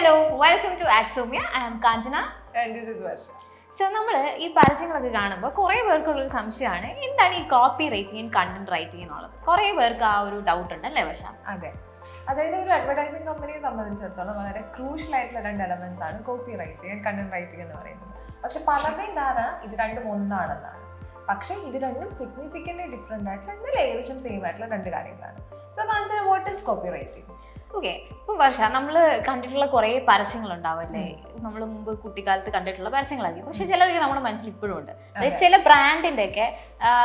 Hello, welcome to Axomia. I am Kanjana. And this is Varsha. So, നമ്മൾ ഈ പരസ്യങ്ങളൊക്കെ കാണുമ്പോൾ കുറേ പേർക്കുള്ളൊരു സംശയമാണ് എന്താണ് ഈ copy writing and content writing എന്നുള്ളത്. കുറേ പേർക്ക് ആ ഒരു ഡൗട്ട് ഉണ്ട് അല്ലേ വർഷ? അതെ, അതായത് ഒരു അഡ്വർടൈസിംഗ് കമ്പനിയെ സംബന്ധിച്ചിടത്തോളം വളരെ ക്രൂഷ്യൽ ആയിട്ടുള്ള രണ്ട് എലമെന്റ്സ് ആണ് copy writing and content writing എന്ന് പറയുന്നത്. പക്ഷെ പലരുടെയും ധാരണ ഇത് രണ്ടും ഒന്നാണെന്നാണ്. പക്ഷെ ഇത് രണ്ടും സിഗ്നിഫിക്കൻ്റ്ലി ഡിഫറെൻ്റ് ആയിട്ടുള്ള എന്നാൽ ഏകദേശം സെയിം ആയിട്ടുള്ള രണ്ട് കാര്യങ്ങളാണ്. So Kanchana, what is copy writing? Okay, ഇപ്പോൾ വർഷ നമ്മൾ കണ്ടിട്ടുള്ള കുറേ പരസ്യങ്ങളുണ്ടാവും അല്ലേ? നമ്മൾ മുമ്പ് കുട്ടിക്കാലത്ത് കണ്ടിട്ടുള്ള പരസ്യങ്ങളായിരിക്കും, പക്ഷെ ചിലതൊക്കെ നമ്മുടെ മനസ്സിൽ ഇപ്പോഴും ഉണ്ട്. അതായത് ചില ബ്രാൻഡിന്റെ ഒക്കെ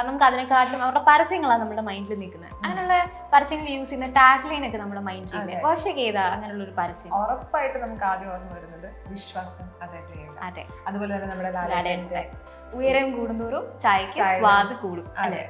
നമുക്ക് അതിനെക്കാട്ടിലും അവരുടെ പരസ്യങ്ങളാണ് നമ്മുടെ മൈൻഡിൽ നിൽക്കുന്നത്. അങ്ങനെയുള്ള പരസ്യങ്ങൾ യൂസ് ചെയ്യുന്ന ടാഗ് ലൈൻ ഒക്കെ നമ്മുടെ മൈൻഡിൽ വർഷയ്ക്ക് ഏതാ അങ്ങനെയുള്ള ഒരു പരസ്യം? ഉറപ്പായിട്ട് നമുക്ക് ആദ്യം ഓർമ്മ വരുന്നത് വിശ്വാസം. അതെ, അതുപോലെ തന്നെ നമ്മുടെ ഉയരം കൂടുന്തോറും ചായക്ക് സ്വാദ് കൂടും. അതെ,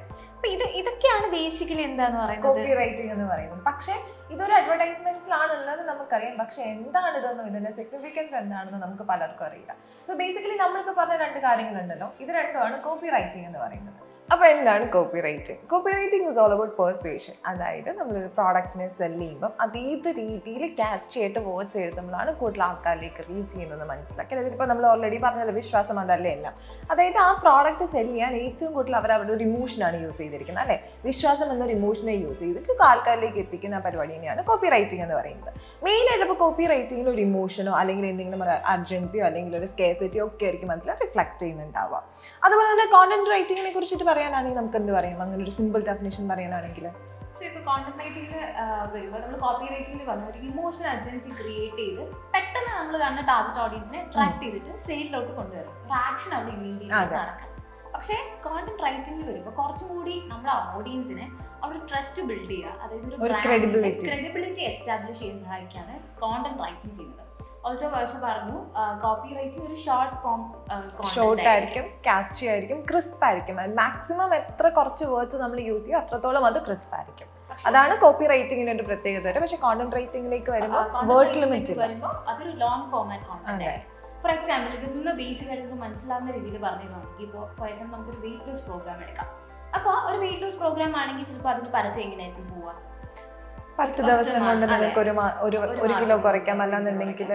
ഇതൊക്കെയാണ് ബേസിക്കലി എന്താന്ന് പറയുന്നത് കോപ്പി റൈറ്റിംഗ് എന്ന് പറയുന്നത്. പക്ഷെ ഇതൊരു അഡ്വർടൈസ്മെന്റ്സിലാണുള്ളത് നമുക്കറിയാം, പക്ഷെ എന്താണ് ഇതെന്നും ഇതിന്റെ സിഗ്നിഫിക്കൻസ് എന്താണെന്ന് നമുക്ക് പലർക്കും അറിയില്ല. സോ ബേസിക്കലി നമ്മളിപ്പോൾ പറഞ്ഞ രണ്ട് കാര്യങ്ങളുണ്ടല്ലോ, ഇത് രണ്ടുമാണ് കോപ്പി റൈറ്റിംഗ് എന്ന് പറയുന്നത്. അപ്പോൾ എന്താണ് copy writing? Copy writing is all about പെർസ്വേഷൻ. അതായത് നമ്മളൊരു പ്രോഡക്റ്റിനെ സെല് ചെയ്യുമ്പോൾ അതേത് രീതിയിൽ ക്യാച്ച് ആയിട്ട് വേർഡ്സ് എഴുതുമ്പോഴാണ് കൂടുതൽ ആൾക്കാരിലേക്ക് റീച്ച് ചെയ്യുന്നത് മനസ്സിലാക്കി. അതായത് ഇപ്പോൾ നമ്മൾ ഓൾറെഡി പറഞ്ഞല്ലോ, വിശ്വാസം അതല്ലേ എല്ലാം. അതായത് ആ പ്രോഡക്റ്റ് സെല് ചെയ്യാൻ ഏറ്റവും കൂടുതൽ അവരുടെ ഒരു ഇമോഷനാണ് യൂസ് ചെയ്തിരിക്കുന്നത് അല്ലേ? വിശ്വാസം എന്നൊരു ഇമോഷനെ യൂസ് ചെയ്തിട്ട് ആൾക്കാരിലേക്ക് എത്തിക്കുന്ന ആ പരിപാടി തന്നെയാണ് കോപ്പി റൈറ്റിംഗ് എന്ന് പറയുന്നത്. മെയിനായിട്ട് ഇപ്പോൾ കോപ്പി റൈറ്റിംഗിൽ ഒരു ഇമോഷനോ അല്ലെങ്കിൽ എന്തെങ്കിലും അർജൻസിയോ അല്ലെങ്കിൽ ഒരു സ്കേസിറ്റിയോ ഒക്കെ ആയിരിക്കും അതിൽ റിഫ്ലക്ട് ചെയ്യുന്നുണ്ടാവുക. അതുപോലെ തന്നെ കോണ്ടന്റ് റൈറ്റിംഗിനെ കുറിച്ചിട്ട് പറയാനാണെങ്കിൽ നമുക്ക് എന്ത് പറയാം? അങ്ങനെ ഒരു സിമ്പിൾ ഡെഫിനിഷൻ പറയാനാണെങ്കിൽ കോണ്ടന്റ് റൈറ്റിംഗിൽ വരുമ്പോൾ നമ്മൾ കോപ്പി റൈറ്റിംഗിൽ പറഞ്ഞ ഒരു ഇമോഷണൽ അർജൻസി ക്രിയേറ്റ് ചെയ്ത് പെട്ടെന്ന് നമ്മൾ കാണുന്ന ടാർഗറ്റ് ഓഡിയൻസിനെ അട്രാക്ട് ചെയ്തിട്ട് സെയിലിലോട്ട് കൊണ്ടുവരും. ഒരു ആക്ഷൻ അവിടെ ഇമ്മീഡിയറ്റ്ലി നടക്കണം. പക്ഷേ കോണ്ടന്റ് റൈറ്റിംഗിൽ വരുമ്പോൾ കുറച്ചും കൂടി നമ്മുടെ ഓഡിയൻസിനെ അവിടെ ട്രസ്റ്റ് ബിൽഡ് ചെയ്യുക, അതായത് ഒരു ക്രെഡിബിലിറ്റി എസ്റ്റാബ്ലിഷ് ചെയ്യാൻ സഹായിക്കാണ് കോണ്ടന്റ് റൈറ്റിംഗ് ചെയ്യുന്നത്. ഓൾസോ വർഷ പറഞ്ഞു കോപ്പി റൈറ്റിംഗ് ഒരു ഷോർട്ട് ഫോം ഷോർട്ട് ആയിരിക്കും, ക്യാച്ചി ആയിരിക്കും, ക്രിസ്പ് ആയിരിക്കും. മാക്സിമം എത്ര കുറച്ച് വേർഡ്സ് നമ്മൾ യൂസ് ചെയ്യും അത്രത്തോളം അത് ക്രിസ്പ് ആയിരിക്കും. അതാണ് കോപ്പി റൈറ്റിംഗിന്റെ ഒരു പ്രത്യേകത. പക്ഷേ കോണ്ടന്റ് റൈറ്റിംഗിലേക്ക് വരുമ്പോൾ വേർഡ് ലിമിറ്റ് വരുമ്പോൾ അതൊരു ലോങ് ഫോർമാറ്റ് കോണ്ടന്റ് ആയിരിക്കും. ഫോർ എക്സാമ്പിൾ, ഇതിൽ നിന്ന് ബേസിക് ആയിട്ട് മനസ്സിലാവുന്ന രീതിയിൽ പറഞ്ഞിട്ടുണ്ടെങ്കിൽ ഇപ്പോൾ ഫോർ എക്സാമ്പിൾ നമുക്കൊരു വെയിറ്റ് ലോസ് പ്രോഗ്രാം എടുക്കാം. അപ്പോൾ ഒരു വെയിറ്റ് ലോസ് പ്രോഗ്രാം ആണെങ്കിൽ ചിലപ്പോൾ അതിന് പരസ്യം എങ്ങനെയായിരിക്കും പോവുക? 10 ദിവസം കൊണ്ട് നിങ്ങൾക്ക് ഒരു കിലോ കുറയ്ക്കാം അല്ലാന്നുണ്ടെങ്കിൽ.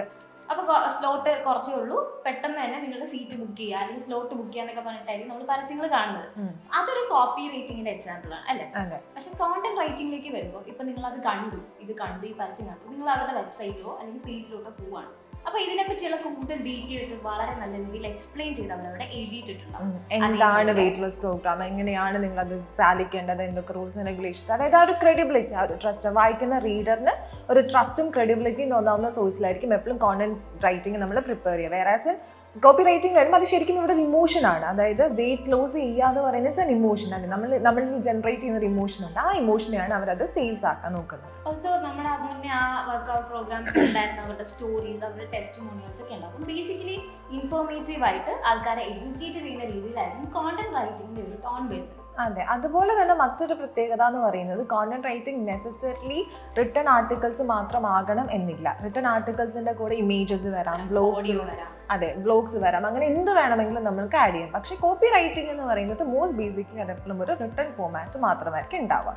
അപ്പോൾ സ്ലോട്ട് കുറച്ചേ ഉള്ളൂ, പെട്ടെന്ന് തന്നെ നിങ്ങളുടെ സീറ്റ് ബുക്ക് ചെയ്യുക അല്ലെങ്കിൽ സ്ലോട്ട് ബുക്ക് ചെയ്യാന്നൊക്കെ പറഞ്ഞിട്ടായിരിക്കും നമ്മൾ പരസ്യങ്ങൾ കാണുന്നത്. അതൊരു കോപ്പി റൈറ്റിംഗിന്റെ എക്സാമ്പിൾ ആണ് അല്ലേ? പക്ഷെ കോണ്ടന്റ് റൈറ്റിംഗിലേക്ക് വരുമ്പോൾ ഇപ്പൊ നിങ്ങൾ അത് കണ്ടു, ഈ പരസ്യം കണ്ടു, നിങ്ങൾ അവരുടെ വെബ്സൈറ്റിലോ അല്ലെങ്കിൽ പേജിലോട്ടോ പോവാണ്. അപ്പൊ ഇതിനെ പറ്റിയുള്ള കൂടുതൽ ഡീറ്റെയിൽസ് വളരെ നല്ല രീതിയിൽ എക്സ്പ്ലെയിൻ ചെയ്ത് അവരവിടെ എഴുതിയിട്ടുണ്ടാവും. എന്താണ് വെയിറ്റ് ലോസ് പ്രോഗ്രാം, എങ്ങനെയാണ് നിങ്ങൾ അത് പാലിക്കേണ്ടത്, എന്തൊക്കെ റൂൾസ് ആൻഡ് റെഗുലേഷൻസ്. അതായത് ആ ഒരു ക്രെഡിബിലിറ്റി, ആ ഒരു ട്രസ്റ്റ്, വായിക്കുന്ന റീഡറിന് ഒരു ട്രസ്റ്റും ക്രെഡിബിലിറ്റിയും തോന്നാവുന്ന സോഴ്സിലായിരിക്കും എപ്പോഴും കോണ്ടന്റ് റൈറ്റിംഗ് നമ്മൾ പ്രിപ്പയർ ചെയ്യുക. വേറെ കോപ്പി റൈറ്റിംഗ് വരുമ്പോൾ അത് ശരിക്കും ഇവിടെ ഒരു ഇമോഷനാണ്. അതായത് വെയിറ്റ് ലോസ് ചെയ്യുക എന്ന് പറയുന്നത് ഇറ്റ്സ് ആൻ ഇമോഷനാണ്. നമ്മൾ ജനറേറ്റ് ചെയ്യുന്ന ഒരു ഇമോഷൻ ഉണ്ട്, ആ ഇമോഷനെയാണ് അവരത് സെയിൽസ് ആക്കാൻ നോക്കുന്നത്. ഓൾസോ നമ്മുടെ മുന്നേ ആ വർക്ക്ഔട്ട് പ്രോഗ്രാംസ് ഉണ്ടായിരുന്ന അവരുടെ സ്റ്റോറീസ്, അവരുടെ ടെസ്റ്റിമോണിയൽസ് ഒക്കെ ഉണ്ടാവും. ബേസിക്കലി ഇൻഫോർമേറ്റീവ് ആയിട്ട് ആൾക്കാരെ എഡ്യൂക്കേറ്റ് ചെയ്യുന്ന രീതിയിലായിരിക്കും കോണ്ടന്റ് റൈറ്റിംഗിന്റെ ഒരു ടോൺ വരുന്നത്. അതെ, അതുപോലെ തന്നെ മറ്റൊരു പ്രത്യേകത എന്ന് പറയുന്നത് content writing necessarily written articles മാത്രമാകണം എന്നില്ല. റിട്ടൺ ആർട്ടിക്കിൾസിന്റെ കൂടെ ഇമേജസ് വരാം, ബ്ലോഗ്സ് വരാം, അങ്ങനെ എന്ത് വേണമെങ്കിലും നമ്മൾക്ക് ആഡ് ചെയ്യാം. പക്ഷെ കോപ്പി റൈറ്റിംഗ് എന്ന് പറയുന്നത് മോസ്റ്റ് ബേസിക്കലി അതെപ്പോഴും ഒരു റിട്ടൺ ഫോമാറ്റ് മാത്രമായിരിക്കും ഉണ്ടാവുക.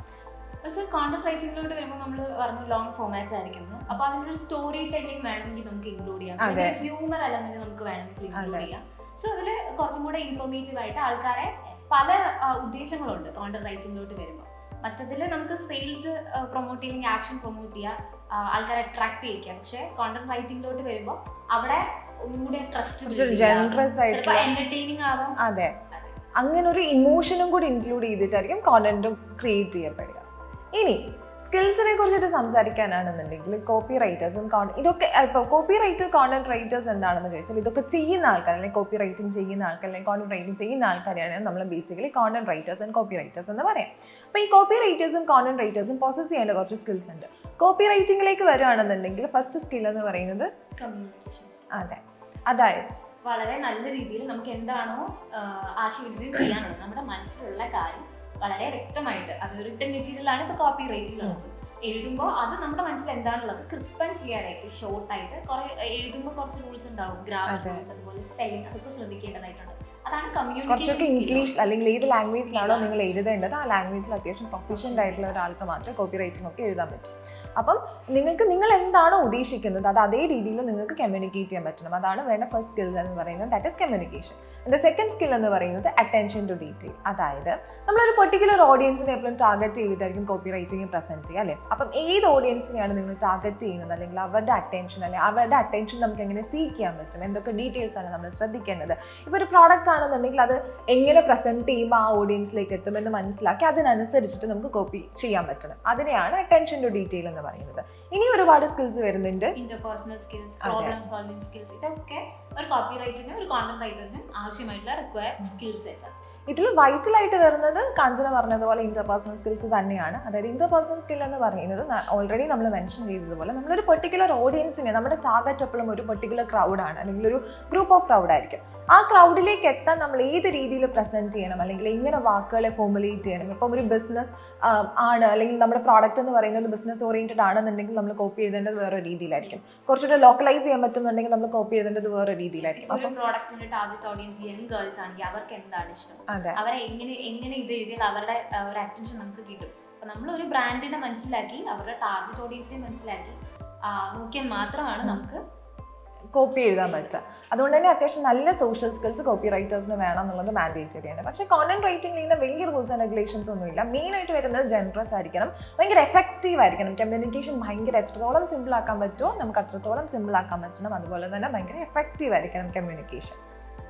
കോണ്ടന്റ് റൈറ്റിംഗിലോട്ട് വരുമ്പോൾ നമ്മൾ പറഞ്ഞു ലോങ് ഫോമാറ്റ് ആയിരിക്കും. അപ്പൊ അതിനൊരു സ്റ്റോറി ടെല്ലിംഗ് വേണമെങ്കിൽ നമുക്ക് ഇൻക്ലൂഡ് ചെയ്യാം, ഹ്യൂമർ എലമെന്റ് നമുക്ക് വേണമെങ്കിൽ ഇൻക്ലൂഡ് ചെയ്യാം. സോ അതിൽ കുറച്ചും കൂടെ ഇൻഫോർമേറ്റീവ് ആയിട്ട് ആൾക്കാരെ പല ഉദ്ദേശങ്ങളുണ്ട് കോണ്ടന്റ് റൈറ്റിംഗിലോട്ട് വരുമ്പോൾ. മറ്റതിൽ നമുക്ക് സെയിൽസ് പ്രൊമോട്ട് ചെയ്യണമെങ്കിൽ ആക്ഷൻ പ്രൊമോട്ട് ചെയ്യുക, ആൾക്കാരെ അട്രാക്ട് ചെയ്യിക്കുക. പക്ഷെ കോണ്ടന്റ് റൈറ്റിംഗിലോട്ട് വരുമ്പോൾ അവിടെ ഒന്നുകൂടെ ട്രസ്റ്റ്, ജനറസ് ആയിട്ട് എന്റർടൈനിങ് ആവാം. അതെ, അങ്ങനെ ഒരു ഇമോഷനും കൂടി ഇൻക്ലൂഡ് ചെയ്തിട്ടായിരിക്കും കോണ്ടന്റും ക്രിയേറ്റ് ചെയ്യപ്പെടുക. ഇനി സ്കിൽസിനെ കുറിച്ചിട്ട് സംസാരിക്കാനാണെന്നുണ്ടെങ്കിൽ കോപ്പി റൈറ്റേഴ്സും ഇതൊക്കെ ഇപ്പോൾ കോപ്പി റൈറ്റർ, കോണ്ടന്റ് റൈറ്റേഴ്സ് എന്താണെന്ന് ചോദിച്ചാൽ ഇതൊക്കെ ചെയ്യുന്ന ആൾക്കാർ, അല്ലെങ്കിൽ കോപ്പി റൈറ്റിംഗ് ചെയ്യുന്ന ആൾക്കാർ, അല്ലെങ്കിൽ കോണ്ടന്റ് റൈറ്റിംഗ് ചെയ്യുന്ന ആൾക്കാരെയാണ് നമ്മൾ basically content writers and copy writers എന്ന് പറയാം. അപ്പോൾ ഈ കോപ്പി റൈറ്റേഴ്സും കോണ്ടന്റ് റൈറ്റേഴ്സും പോസസ് ചെയ്യേണ്ട കുറച്ച് സ്കിൽസ് ഉണ്ട്. കോപ്പി റൈറ്റിംഗിലേക്ക് വരുവാണെന്നുണ്ടെങ്കിൽ ഫസ്റ്റ് സ്കിൽ എന്ന് പറയുന്നത് കമ്മ്യൂണിക്കേഷൻ. അതെ, അതായത് വളരെ നല്ല രീതിയിൽ നമുക്ക് എന്താണോ ആശയവിനിമയം ചെയ്യാനുള്ളത്, നമ്മുടെ മനസ്സിലുള്ള കാര്യം വളരെ വ്യക്തമായിട്ട്, അത് റിട്ടൺ മെറ്റീരിയൽ ആണ് ഇപ്പോൾ കോപ്പി റൈറ്റിംഗിലുള്ളത്. എഴുതുമ്പോൾ അത് നമ്മുടെ മനസ്സിൽ എന്താണുള്ളത് ക്രിസ്പ് ആൻഡ് ക്ലിയർ ആയിട്ട്, ഷോർട്ടായിട്ട് കുറെ എഴുതുമ്പോൾ കുറച്ച് റൂൾസ് ഉണ്ടാവും, ഗ്രാമർ റൂൾസ്, അതുപോലെ സ്പെല്ലിംഗ്, അതൊക്കെ ശ്രദ്ധിക്കേണ്ടതായിട്ടുണ്ട്. അതാണ് കുറച്ചൊക്കെ കമ്മ്യൂണിക്കേഷൻ ഇംഗ്ലീഷ് അല്ലെങ്കിൽ ഏത് ലാംഗ്വേജിലാണോ നിങ്ങൾ എഴുതേണ്ടത് ആ ലാംഗ്വേജിൽ അത്യാവശ്യം പ്രൊഫഷണൽ ആയിട്ടുള്ള ഒരാൾക്ക് മാത്രമേ കോപ്പി റൈറ്റിംഗ് ഒക്കെ എഴുതാൻ പറ്റും. അപ്പം നിങ്ങൾ എന്താണോ ഉദ്ദേശിക്കുന്നത് അത് അതേ രീതിയിൽ നിങ്ങൾക്ക് കമ്മ്യൂണിക്കേറ്റ് ചെയ്യാൻ പറ്റണം. അതാണ് വേണ്ട ഫസ്റ്റ് സ്കിൽ എന്ന് പറയുന്നത്, that is communication. The second skill എന്ന് പറയുന്നത് അറ്റൻഷൻ ടു ഡീറ്റെയിൽ. അതായത് നമ്മളൊരു പെർട്ടിക്കുലർ ഓഡിയൻസിനെ എപ്പോഴും ടാർഗറ്റ് ചെയ്തിട്ടായിരിക്കും കോപ്പി റൈറ്റിംഗ് പ്രസന്റ് ചെയ്യുക അല്ലേ. അപ്പം ഏത് ഓഡിയൻസിനെയാണ് നിങ്ങൾ ടാർഗറ്റ് ചെയ്യുന്നത്, അല്ലെങ്കിൽ അവരുടെ അറ്റൻഷൻ നമുക്ക് എങ്ങനെ സീക്ക് ചെയ്യാൻ പറ്റും, എന്തൊക്കെ ഡീറ്റെയിൽസ് ആണ് നമ്മൾ ശ്രദ്ധിക്കേണ്ടത്. ഇപ്പോൾ ഒരു പ്രോഡക്റ്റ് ആണെന്നുണ്ടെങ്കിൽ അത് എങ്ങനെ പ്രസന്റ് ചെയ്യുമ്പോൾ ആ ഓഡിയൻസിലേക്ക് എത്തുമെന്ന് മനസ്സിലാക്കി അതിനനുസരിച്ചിട്ട് നമുക്ക് കോപ്പി ചെയ്യാൻ പറ്റണം. അതിനെയാണ് അറ്റൻഷൻ ടു ഡീറ്റെയിൽ എന്ന് പറയുന്നത്. ഇനി ഒരുപാട് സ്കിൽസ് വരുന്നുണ്ട്, interpersonal skills, problem solving skills. ഇതൊക്കെ ഒരു കോപ്പി റൈറ്ററിനും ഒരു കോണ്ടന്റ് റൈറ്ററിനും ആവശ്യമായിട്ടുള്ള റിക്വയർഡ് സ്കിൽസ് ആയിട്ട്. ഇതിൽ വൈറ്റലായിട്ട് വരുന്നത് കാഞ്ചന പറഞ്ഞതുപോലെ ഇന്റർപേഴ്സണൽ സ്കിൽസ് തന്നെയാണ്. അതായത് ഇന്റർപേഴ്സണൽ സ്കിൽ എന്ന് പറയുന്നത് ഓൾറെഡി നമ്മൾ മെൻഷൻ ചെയ്തതുപോലെ നമ്മളൊരു പെർട്ടിക്കുലർ ഓഡിയൻസിനെ, നമ്മുടെ ടാർഗറ്റ് എപ്പോഴും ഒരു പെർട്ടിക്കുലർ ക്രൗഡാണ് അല്ലെങ്കിൽ ഒരു ഗ്രൂപ്പ് ഓഫ് ക്രൗഡ് ആയിരിക്കും. ആ ക്രൗഡിലേക്ക് എത്താൻ നമ്മൾ ഏത് രീതിയിൽ പ്രസന്റ് ചെയ്യണം, അല്ലെങ്കിൽ എങ്ങനെ വാക്കുകളെ ഫോമുലേറ്റ് ചെയ്യണം. ഇപ്പം ഒരു ബിസിനസ് ആണ്, അല്ലെങ്കിൽ നമ്മുടെ പ്രോഡക്റ്റ് എന്ന് പറയുന്നത് ബിസിനസ് ഓറിയന്റഡ് ആണെന്നുണ്ടെങ്കിൽ നമ്മൾ കോപ്പി ചെയ്തേണ്ടത് വേറെ രീതിയിലായിരിക്കും. കുറച്ചുകൂടെ ലോക്കലൈസ് ചെയ്യാൻ പറ്റുന്നുണ്ടെങ്കിൽ നമ്മൾ കോപ്പി ചെയ്തേണ്ടത് വേറെ രീതിയിലായിരിക്കും. ഒരു പ്രോഡക്റ്റിന്റെ ടാർഗറ്റ് ഓഡിയൻസ് യങ് ഗേൾസ് ആണെങ്കിൽ അവർക്ക് എന്താണ് ഇഷ്ടം, അവരെ എങ്ങനെ ഇത് എഴുതിയാൽ അവരുടെ ഒരു അറ്റൻഷൻ നമുക്ക് കിട്ടും. അപ്പൊ നമ്മൾ ഒരു ബ്രാൻഡിനെ മനസ്സിലാക്കി അവരുടെ ടാർഗറ്റ് ഓഡിയൻസിനെ മനസ്സിലാക്കി നോക്കിയാൽ മാത്രമാണ് നമുക്ക് കോപ്പി എഴുതാൻ പറ്റുക. അതുകൊണ്ട് തന്നെ അത്യാവശ്യം നല്ല സോഷ്യൽ സ്കിൽസ് കോപ്പി റൈറ്റേഴ്സിന് വേണം എന്നുള്ളത് മാൻഡേറ്ററി ആണ്. പക്ഷേ കോണ്ടന്റ് റൈറ്റിംഗിൽ ഇങ്ങനെ വലിയ റൂൾസ് ആൻഡ് റെഗുലേഷൻസ് ഒന്നുമില്ല. മെയിൻ ആയിട്ട് വരുന്നത് ജനറസ് ആയിരിക്കണം, ഭയങ്കര എഫക്റ്റീവ് ആയിരിക്കണം. കമ്മ്യൂണിക്കേഷൻ ഭയങ്കര എത്രത്തോളം സിമ്പിൾ ആക്കാൻ പറ്റുമോ നമുക്ക് അത്രത്തോളം സിമ്പിൾ ആക്കാൻ പറ്റണം. അതുപോലെ തന്നെ ഭയങ്കര എഫക്റ്റീവ് ആയിരിക്കണം കമ്മ്യൂണിക്കേഷൻ.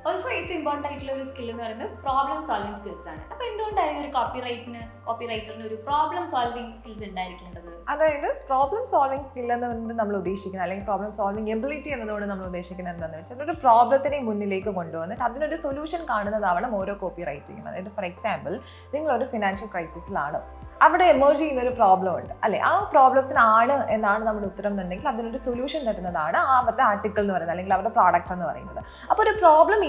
ഓൾസോ ഏറ്റവും ഇമ്പോർട്ടൻ്റ് ആയിട്ടുള്ള ഒരു സ്കിൽ എന്ന് പറയുന്നത് പ്രോബ്ലം സോൾവിംഗ് സ്കിൽസ് ആണ്. അപ്പോൾ എന്തുകൊണ്ടായിരിക്കും ഒരു കോപ്പി റൈറ്ററിന് ഒരു പ്രോബ്ലം സോൾവിംഗ് സ്കിൽസ് ഉണ്ടായിരിക്കേണ്ടത്? അതായത് പ്രോബ്ലം സോൾവിംഗ് സ്കിൽ എന്നുകൊണ്ട് നമ്മൾ ഉദ്ദേശിക്കുന്നത്, അല്ലെങ്കിൽ പ്രോബ്ലം സോൾവിംഗ് എബിലിറ്റി എന്നതുകൊണ്ട് നമ്മൾ ഉദ്ദേശിക്കുന്നത് എന്താണെന്ന് വെച്ചാൽ ഒരു പ്രോബ്ലത്തിനെ മുന്നിലേക്ക് കൊണ്ടുവന്നിട്ട് അതിനൊരു സൊല്യൂഷൻ കാണുന്നതാവണം ഓരോ കോപ്പി റൈറ്റിംഗും. അതായത് ഫോർ എക്സാമ്പിൾ നിങ്ങളൊരു ഫിനാൻഷ്യൽ ക്രൈസിസിലാണ്, അവിടെ എമർജ് ചെയ്യുന്ന ഒരു പ്രോബ്ലം ഉണ്ട് അല്ലെ. ആ പ്രോബ്ലത്തിനാണ് എന്നാണ് നമ്മുടെ ഉത്തരം എന്നുണ്ടെങ്കിൽ അതിനൊരു സൊല്യൂഷൻ തരുന്നതാണ് അവരുടെ ആർട്ടിക്കിൾ എന്ന് പറയുന്നത്, അല്ലെങ്കിൽ അവരുടെ പ്രോഡക്റ്റ് എന്ന് പറയുന്നത്. അപ്പോൾ ഒരു പ്രോബ്ലം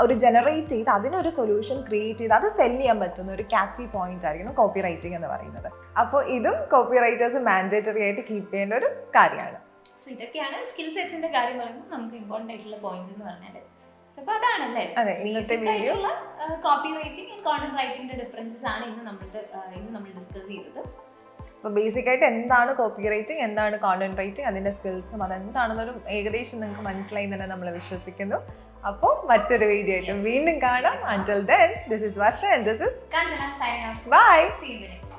ഒരു ജനറേറ്റ് ചെയ്ത് അതിനൊരു സൊല്യൂഷൻ ക്രിയേറ്റ് ചെയ്ത് അത് സെല് ചെയ്യാൻ പറ്റുന്ന ഒരു ക്യാച്ചി പോയിന്റ് ആയിരിക്കണം കോപ്പി റൈറ്റിംഗ് എന്ന് പറയുന്നത്. അപ്പോൾ ഇതും കോപ്പി റൈറ്റേഴ്സ് മാൻഡേറ്ററി ആയിട്ട് കീപ്പ് ചെയ്യേണ്ട ഒരു കാര്യമാണ്. സോ ഇതൊക്കെയാണ് സ്കിൽ സെറ്റ്സിന്റെ കാര്യം പറയുമ്പോൾ നമുക്ക് ഇമ്പോർട്ടൻ്റ് ആയിട്ടുള്ള പോയിന്റ്സ് എന്ന് പറഞ്ഞാൽ. അപ്പോൾ അതാണല്ലേ ഇന്നത്തെ video copywriting and content റൈറ്റിംഗിന്റെ ഡിഫറൻസസ് ആണ് ഇന്ന് നമ്മൾ ഡിസ്കസ് ചെയ്തത്. അപ്പോൾ ബേസിക് ആയിട്ട് എന്താണ് കോപ്പി റൈറ്റിംഗ്, എന്താണ് കോണ്ടന്റ് റൈറ്റിംഗ്, അതിന്റെ സ്കിൽസും അതെന്താണെന്നൊരു ഏകദേശം നിങ്ങൾക്ക് മനസ്സിലായി തന്നെ നമ്മൾ വിശ്വസിക്കുന്നു. അപ്പോൾ മറ്റൊരു വീഡിയോ ആയിട്ട് വീണ്ടും കാണാം. Until then, this is Varsha and this is Kanjana signing off. Bye. See you next.